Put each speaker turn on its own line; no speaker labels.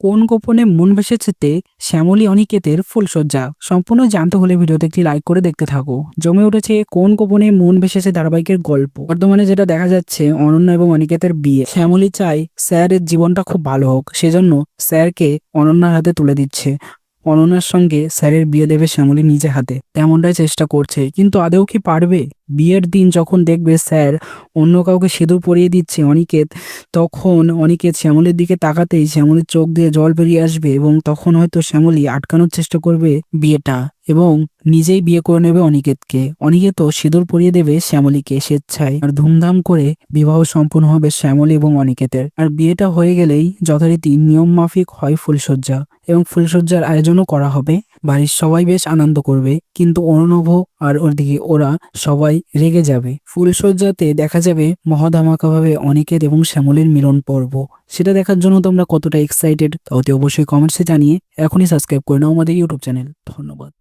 কোন গোপনে মন ভেসেছেতে শ্যামলী অনিকেতের ফুলশয্যা। সম্পূর্ণ জানতে হলে ভিডিওতে একটি লাইক করে দেখতে থাকো। জমে উঠেছে কোন গোপনে মন ভেসেছে ধারাবাহিকের গল্প। বর্তমানে যেটা দেখা যাচ্ছে, অনন্যা এবং অনিকেতের বিয়ে। শ্যামলী চাই স্যারের জীবনটা খুব ভালো হোক, সেজন্য স্যারকে অনন্যার হাতে তুলে দিচ্ছে। অনন্যার সঙ্গে স্যারের বিয়ে দেবে শ্যামলী নিজে হাতে, তেমনটাই চেষ্টা করছে, কিন্তু আদৌ কি পারবে? বিয়ের দিন যখন দেখবে স্যার অন্য কাউকে সিঁদুর পরিয়ে দিচ্ছে অনিকেত, তখন অনিকেত শ্যামলীর দিকে তাকাতেই শ্যামলীর চোখ দিয়ে জল বেরিয়ে আসবে এবং তখন হয়তো শ্যামলী আটকানোর চেষ্টা করবে বিয়েটা এবং নিজেই বিয়ে করে নেবে অনিকেতকে। অনিকেতও সিঁদুর পরিয়ে দেবে শ্যামলীকে স্বেচ্ছায়, আর ধুমধাম করে বিবাহ সম্পন্ন হবে শ্যামলী এবং অনিকেতের। আর বিয়েটা হয়ে গেলেই যথারীতি নিয়ম মাফিক হয় ফুলশয্যা, এবং ফুলশয্যার আয়োজনও করা হবে। বাড়ির সবাই বেশ আনন্দ করবে, কিন্তু অর্ণব আর ওদিকে ওরা সবাই রেগে যাবে। ফুলশয্যাতে দেখা যাবে মহাধামাকাভাবে অনিকেত এবং শ্যামলীর মিলন পর্ব। সেটা দেখার জন্য তোমরা কতটা এক্সাইটেড, তাতে অবশ্যই কমেন্টসে জানিয়ে এখনই সাবস্ক্রাইব করে নাও আমাদের ইউটিউব চ্যানেল। ধন্যবাদ।